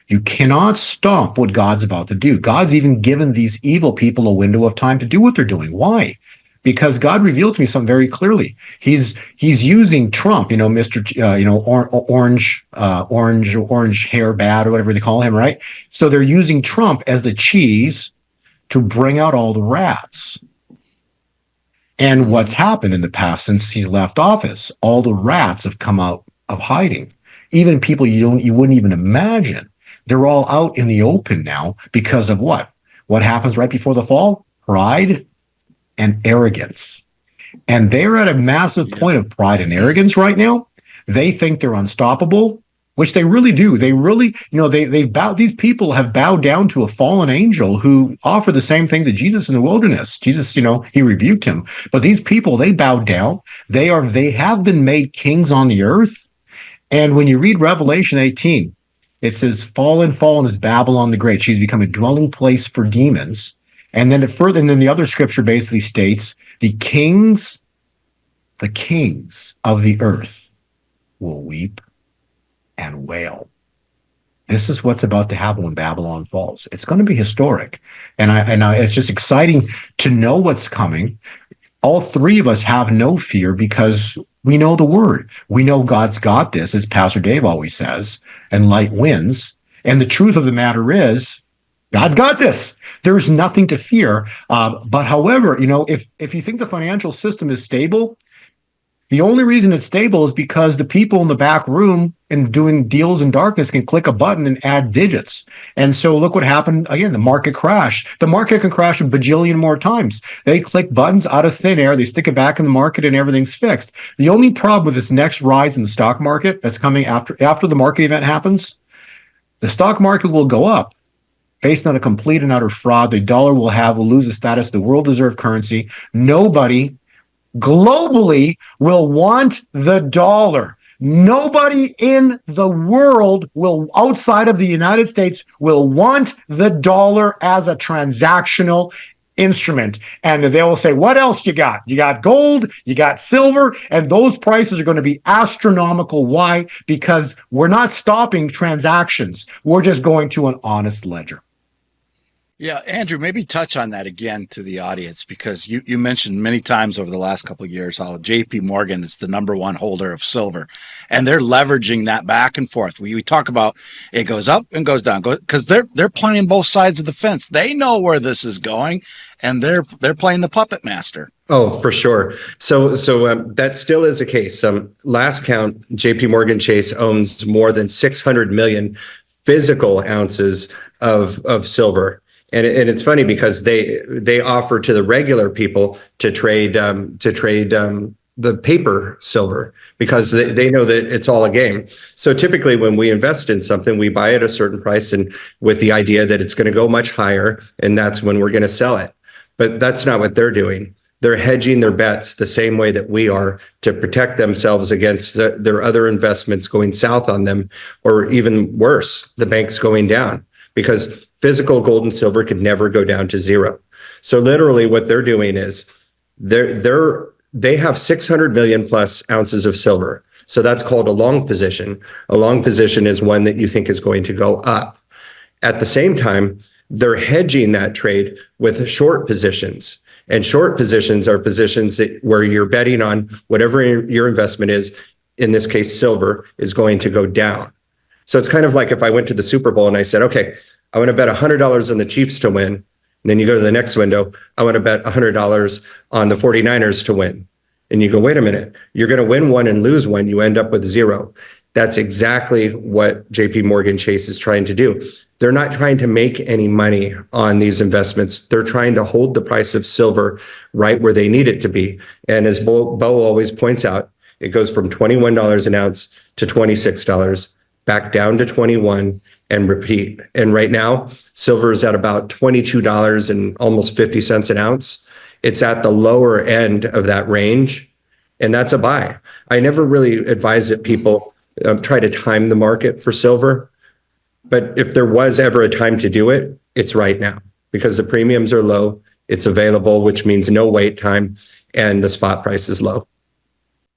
You cannot stop what God's about to do. God's even given these evil people a window of time to do what they're doing. Why? Because God revealed to me something very clearly. He's using Trump, Mr. Orange hair bad, or whatever they call him, right? So they're using Trump as the cheese to bring out all the rats. And what's happened in the past since he's left office, all the rats have come out of hiding. Even people you wouldn't even imagine. They're all out in the open now because of what? What happens right before the fall? Pride and arrogance. And they're at a massive point of pride and arrogance right now. They think they're unstoppable, which they really do. They really, these people have bowed down to a fallen angel who offered the same thing to Jesus in the wilderness. Jesus, he rebuked him. But these people, they bowed down. They have been made kings on the earth. And when you read Revelation 18, it says, fallen is Babylon the Great. She's become a dwelling place for demons. And then the other scripture basically states, the kings of the earth will weep and wail. This is what's about to happen when Babylon falls. It's going to be historic. And it's just exciting to know what's coming. All three of us have no fear, because we know the word. We know God's got this, as Pastor Dave always says, and light wins. And the truth of the matter is, God's got this. There's nothing to fear. But however, if you think the financial system is stable, the only reason it's stable is because the people in the back room and doing deals in darkness can click a button and add digits. And so look what happened. Again, the market crashed. The market can crash a bajillion more times. They click buttons out of thin air. They stick it back in the market and everything's fixed. The only problem with this next rise in the stock market that's coming after the market event happens, the stock market will go up based on a complete and utter fraud. The dollar will lose the status of the world reserve currency. Nobody globally will want the dollar. Nobody in the world outside of the United States will want the dollar as a transactional instrument. And they will say, what else you got? You got gold, you got silver, and those prices are going to be astronomical. Why? Because we're not stopping transactions. We're just going to an honest ledger. Yeah, Andrew, maybe touch on that again to the audience, because you mentioned many times over the last couple of years how JP Morgan is the number one holder of silver, and they're leveraging that back and forth. We talk about it goes up and goes down because they're playing both sides of the fence. They know where this is going, and they're playing the puppet master. Oh, for sure. So that still is the case. Last count, JP Morgan Chase owns more than 600 million physical ounces of silver. And it's funny because they offer to the regular people to trade the paper silver because they know that it's all a game. So typically when we invest in something, we buy at a certain price and with the idea that it's going to go much higher, and that's when we're going to sell it. But that's not what they're doing. They're hedging their bets the same way that we are to protect themselves against their other investments going south on them, or even worse, the banks going down, because physical gold and silver could never go down to zero. So literally what they're doing is they have 600 million plus ounces of silver. So that's called a long position. A long position is one that you think is going to go up. At the same time, they're hedging that trade with short positions. And short positions are positions where you're betting on whatever your investment is, in this case, silver, is going to go down. So it's kind of like if I went to the Super Bowl and I said, okay, I want to bet $100 on the Chiefs to win. And then you go to the next window, I want to bet $100 on the 49ers to win. And you go, wait a minute, you're going to win one and lose one. You end up with zero. That's exactly what JP Morgan Chase is trying to do. They're not trying to make any money on these investments. They're trying to hold the price of silver right where they need it to be. And as Bo always points out, it goes from $21 an ounce to $26, back down to 21, and repeat. And right now, silver is at about $22 and almost 50 cents an ounce. It's at the lower end of that range, and that's a buy. I never really advise that people try to time the market for silver, but if there was ever a time to do it, it's right now, because the premiums are low, it's available, which means no wait time, and the spot price is low.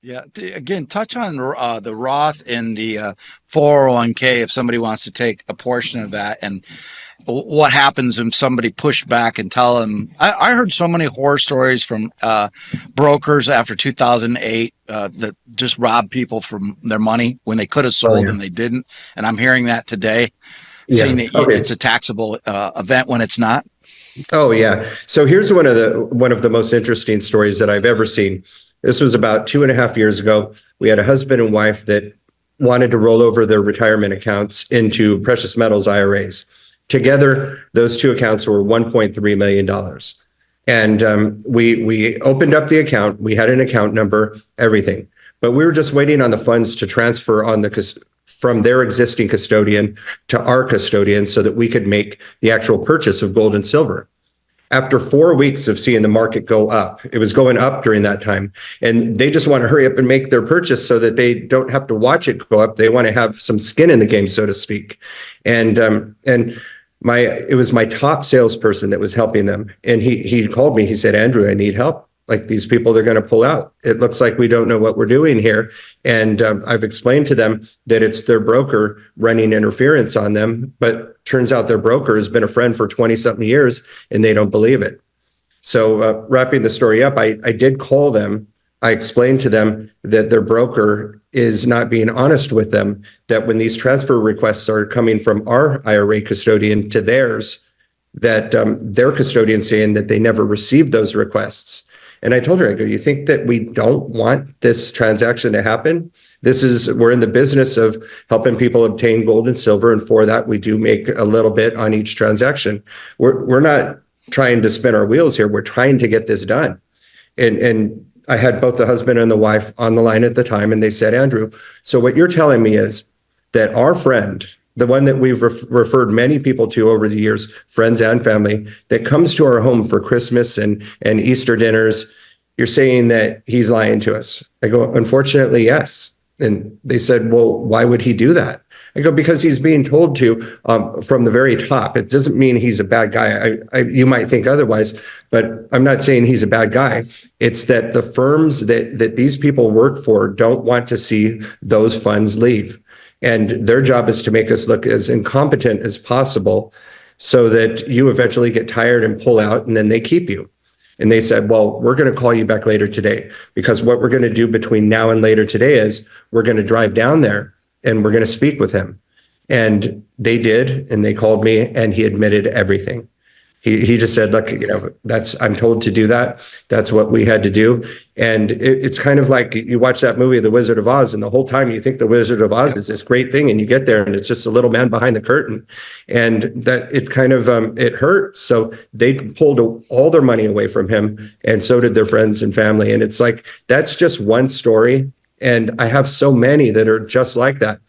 Yeah. Again, touch on the Roth and the 401k if somebody wants to take a portion of that, and what happens if somebody pushed back and tell them. I heard so many horror stories from brokers after 2008 that just robbed people from their money when they could have sold and they didn't. And I'm hearing that today, saying that it's a taxable event when it's not. Oh, yeah. So here's one of the most interesting stories that I've ever seen. This was about 2.5 years ago. We had a husband and wife that wanted to roll over their retirement accounts into precious metals IRAs. Together, those two accounts were $1.3 million. And we opened up the account. We had an account number, everything. But we were just waiting on the funds to transfer from their existing custodian to our custodian so that we could make the actual purchase of gold and silver. After 4 weeks of seeing the market go up, it was going up during that time, and they just want to hurry up and make their purchase so that they don't have to watch it go up. They want to have some skin in the game, so to speak. And it was my top salesperson that was helping them, and he called me. He said, "Andrew, I need help. Like, these people, they're going to pull out. It looks like we don't know what we're doing here." And I've explained to them that it's their broker running interference on them, but turns out their broker has been a friend for 20-something years, and they don't believe it. So wrapping the story up, I did call them. I explained to them that their broker is not being honest with them, that when these transfer requests are coming from our IRA custodian to theirs, their custodian saying that they never received those requests. And I told her, I go, you think that we don't want this transaction to happen? We're in the business of helping people obtain gold and silver. And for that, we do make a little bit on each transaction. We're not trying to spin our wheels here. We're trying to get this done. And I had both the husband and the wife on the line at the time, and they said, Andrew, so what you're telling me is that our friend, the one that we've referred many people to over the years, friends and family, that comes to our home for Christmas and Easter dinners, you're saying that he's lying to us. I go, unfortunately, yes. And they said, well, why would he do that? I go, because he's being told to from the very top. It doesn't mean he's a bad guy. You might think otherwise, but I'm not saying he's a bad guy. It's that the firms that these people work for don't want to see those funds leave. And their job is to make us look as incompetent as possible so that you eventually get tired and pull out, and then they keep you. And they said, well, we're going to call you back later today, because what we're going to do between now and later today is we're going to drive down there and we're going to speak with him. And they did, and they called me, and he admitted everything. He just said, look, I'm told to do that. That's what we had to do. And it's kind of like you watch that movie, The Wizard of Oz, and the whole time you think The Wizard of Oz is this great thing, and you get there and it's just a little man behind the curtain. And that it kind of, it hurt. So they pulled all their money away from him, and so did their friends and family. And it's like, that's just one story. And I have so many that are just like that.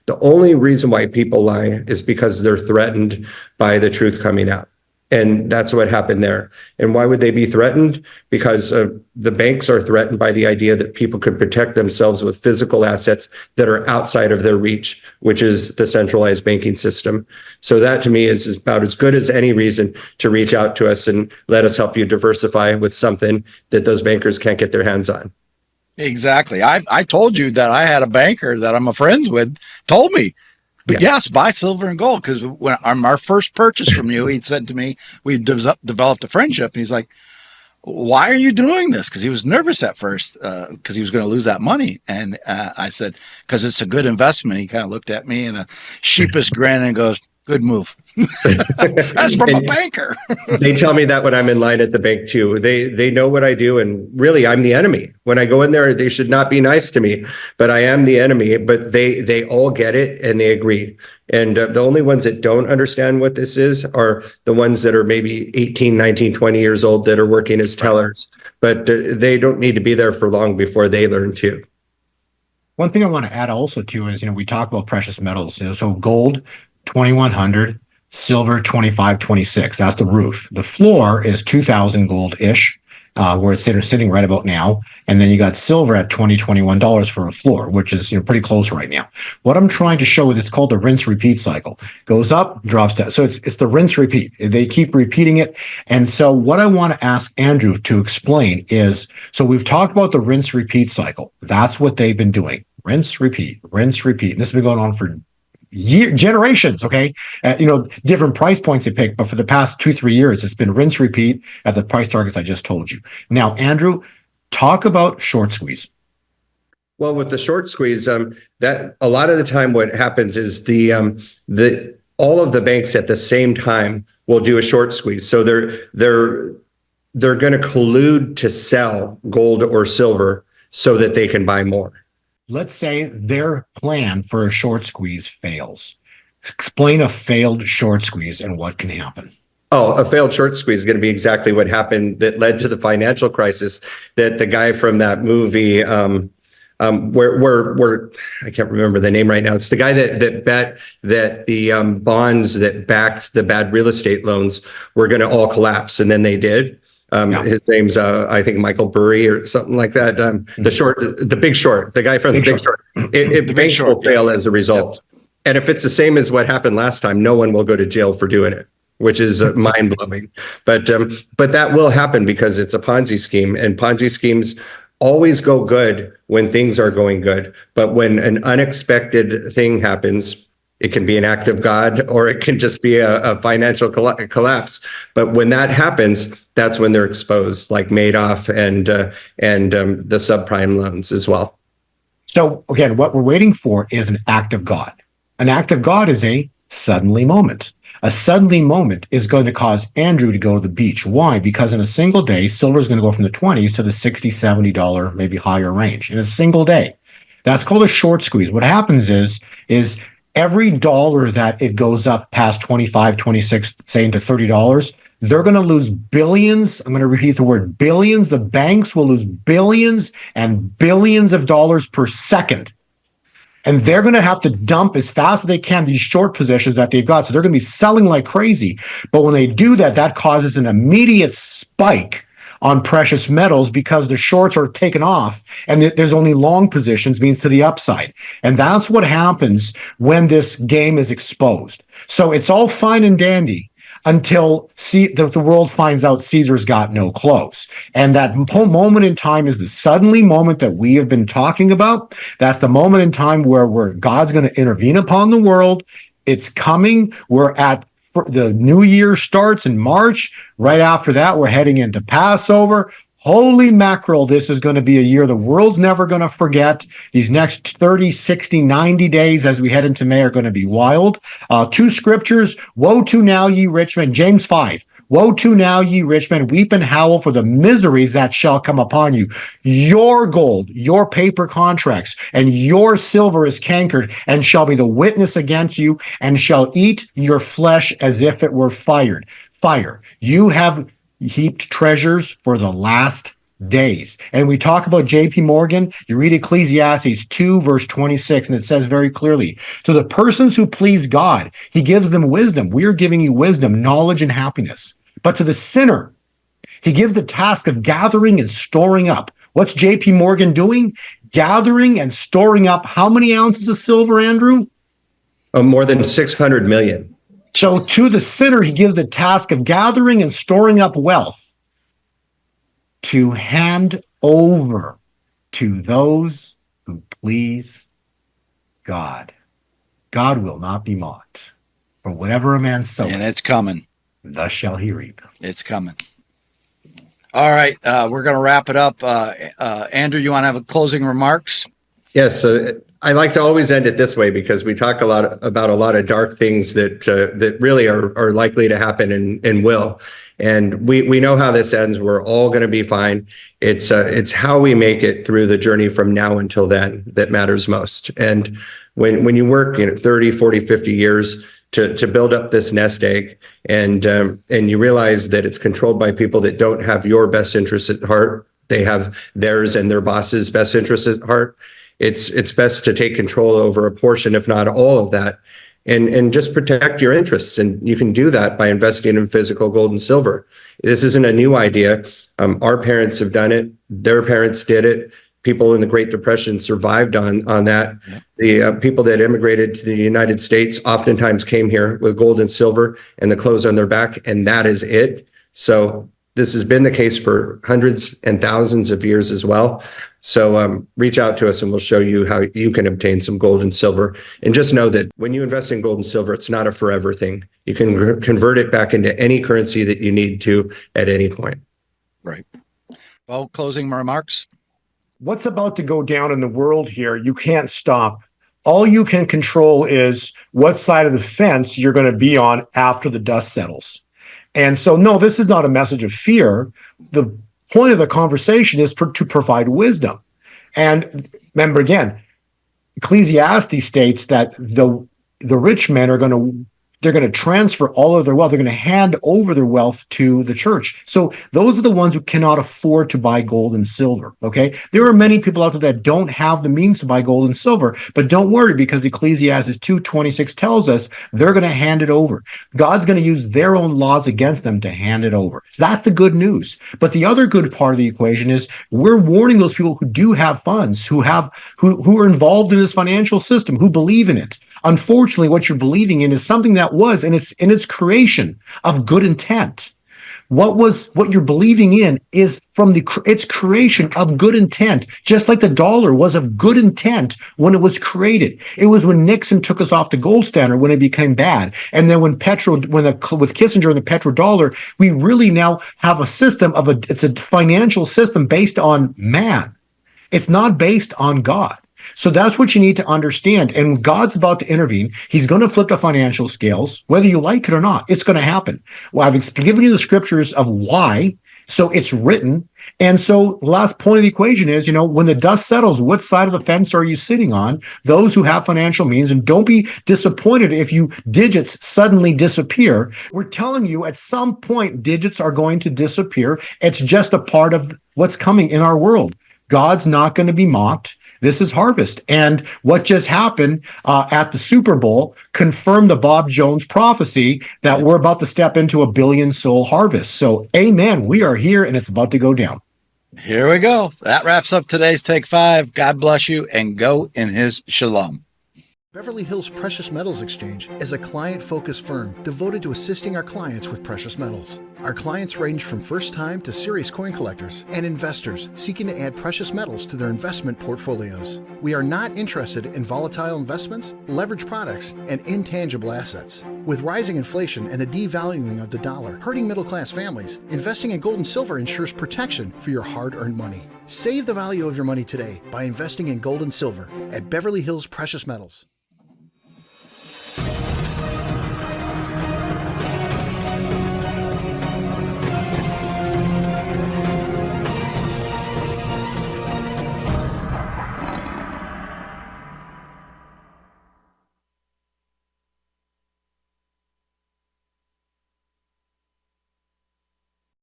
The only reason why people lie is because they're threatened by the truth coming out. And that's what happened there. And why would they be threatened? Because the banks are threatened by the idea that people could protect themselves with physical assets that are outside of their reach, which is the centralized banking system. So that to me is about as good as any reason to reach out to us and let us help you diversify with something that those bankers can't get their hands on. Exactly. I told you that I had a banker that I'm a friends with told me, but yes, buy silver and gold. Because when on our first purchase from you, he said to me, we developed a friendship, and he's like, why are you doing this? Because he was nervous at first because he was going to lose that money. And I said, because it's a good investment. He kind of looked at me in a sheepish grin and goes, good move. That's from a banker. They tell me that when I'm in line at the bank too. They know what I do, and really I'm the enemy. When I go in there, they should not be nice to me, but I am the enemy. But they all get it and they agree. And the only ones that don't understand what this is are the ones that are maybe 18, 19, 20 years old that are working as tellers. But they don't need to be there for long before they learn too. One thing I want to add also too is, we talk about precious metals. So gold, 2,100. Silver 2526. That's the roof. The floor is 2,000 gold-ish, where it's sitting right about now. And then you got silver at $21 for a floor, which is pretty close right now. What I'm trying to show is it's called the rinse repeat cycle. Goes up, drops down. So it's the rinse repeat. They keep repeating it. And so what I want to ask Andrew to explain is, so we've talked about the rinse repeat cycle. That's what they've been doing. Rinse repeat, rinse repeat. And this has been going on for generations. Okay. Different price points they pick, but for the past 2-3 years, it's been rinse repeat at the price targets I just told you. Now, Andrew, talk about short squeeze. Well, with the short squeeze, that a lot of the time what happens is all of the banks at the same time will do a short squeeze. So they're going to collude to sell gold or silver so that they can buy more. Let's say their plan for a short squeeze fails. Explain a failed short squeeze and what can happen. Oh, a failed short squeeze is going to be exactly what happened that led to the financial crisis that the guy from that movie, where I can't remember the name right now. It's the guy that bet that the bonds that backed the bad real estate loans were going to all collapse, and then they did. His name's I think Michael Burry or something like that. The Big Short, the guy from the Big Short. Banks will fail as a result. And if it's the same as what happened last time, no one will go to jail for doing it, which is mind blowing. But that will happen because it's a Ponzi scheme, and Ponzi schemes always go good when things are going good. But when an unexpected thing happens, it can be an act of God, or it can just be a financial collapse. But when that happens, that's when they're exposed, like Madoff and the subprime loans as well. So again, what we're waiting for is an act of God. An act of God is a Suddenly moment. A suddenly moment is going to cause Andrew to go to the beach. Why? Because in a single day, silver is going to go from the 20s to the $60, $70, maybe higher range in a single day. That's called a short squeeze. What happens is every dollar that it goes up past 25, 26, say into $30, they're going to lose billions. I'm going to repeat the word billions. The banks will lose billions and billions of dollars per second. And they're going to have to dump as fast as they can these short positions that they've got. So they're going to be selling like crazy. But when they do that, that causes an immediate spike on precious metals because the shorts are taken off and there's only long positions, means to the upside. And that's what happens when this game is exposed. So it's all fine and dandy until the world finds out Caesar's got no clothes. And that moment in time is the suddenly moment that we have been talking about. That's the moment in time where God's going to intervene upon the world. It's coming. We're at the new year starts in March. Right after that, we're heading into Passover. Holy mackerel, this is going to be a year the world's never going to forget. These next 30, 60, 90 days as we head into May are going to be wild. Two scriptures, woe to now, ye rich men, James 5. Woe to now, ye rich men, weep and howl for the miseries that shall come upon you. Your gold, your paper contracts, and your silver is cankered, and shall be the witness against you, and shall eat your flesh as if it were fire. You have heaped treasures for the last days. And we talk about JP Morgan. You read Ecclesiastes 2 verse 26, and it says very clearly, to the persons who please God, he gives them wisdom. We're giving you wisdom, knowledge, and happiness. But to the sinner, he gives the task of gathering and storing up. What's JP Morgan doing? Gathering and storing up how many ounces of silver, Andrew? More than 600 million. So to the sinner, he gives the task of gathering and storing up wealth to hand over to those who please God. God will not be mocked. For whatever a man soweth, And it's coming. thus shall he reap. It's coming. All right. We're going to wrap it up. Andrew, you want to have a closing remarks? Yes. I like to always end it this way because we talk a lot about a lot of dark things that really are likely to happen and will. And we know how this ends. We're all going to be fine. It's how we make it through the journey from now until then that matters most. And when you work 30, 40, 50 years to build up this nest egg and you realize that it's controlled by people that don't have your best interests at heart, they have theirs and their boss's best interests at heart. It's best to take control over a portion, if not all of that, and just protect your interests. And you can do that by investing in physical gold and silver. This isn't a new idea. Our parents have done it. Their parents did it. People in the Great Depression survived on that. The people that immigrated to the United States oftentimes came here with gold and silver and the clothes on their back, and that is it. So this has been the case for hundreds and thousands of years as well. So reach out to us and we'll show you how you can obtain some gold and silver. And just know that when you invest in gold and silver, it's not a forever thing. You can convert it back into any currency that you need to at any point. Right. Well, closing remarks? What's about to go down in the world here, you can't stop. All you can control is what side of the fence you're going to be on after the dust settles. And so, no, this is not a message of fear. The point of the conversation is to provide wisdom. And remember, again, Ecclesiastes states that the rich men are going to transfer all of their wealth. They're going to hand over their wealth to the church. So those are the ones who cannot afford to buy gold and silver. Okay. There are many people out there that don't have the means to buy gold and silver, but don't worry, because Ecclesiastes 2:26 tells us they're going to hand it over. God's going to use their own laws against them to hand it over. So that's the good news. But the other good part of the equation is we're warning those people who do have funds, who are involved in this financial system, who believe in it. Unfortunately, what you're believing in is something that was in its creation of good intent. What you're believing in is from its creation of good intent, just like the dollar was of good intent when it was created. It was when Nixon took us off the gold standard when it became bad, and then with Kissinger and the petrodollar, we really now have a system it's a financial system based on man. It's not based on God. So that's what you need to understand. And God's about to intervene. He's going to flip the financial scales, whether you like it or not. It's going to happen. Well, I've given you the scriptures of why. So it's written. And so the last point of the equation is, when the dust settles, what side of the fence are you sitting on? Those who have financial means, and don't be disappointed if you digits suddenly disappear. We're telling you at some point, digits are going to disappear. It's just a part of what's coming in our world. God's not going to be mocked. This is harvest. And what just happened at the Super Bowl confirmed the Bob Jones prophecy that we're about to step into a 1 billion soul harvest. So, amen. We are here and it's about to go down. Here we go. That wraps up today's Take 5. God bless you and go in his shalom. Beverly Hills Precious Metals Exchange is a client-focused firm devoted to assisting our clients with precious metals. Our clients range from first-time to serious coin collectors and investors seeking to add precious metals to their investment portfolios. We are not interested in volatile investments, leveraged products, and intangible assets. With rising inflation and the devaluing of the dollar hurting middle-class families, investing in gold and silver ensures protection for your hard-earned money. Save the value of your money today by investing in gold and silver at Beverly Hills Precious Metals.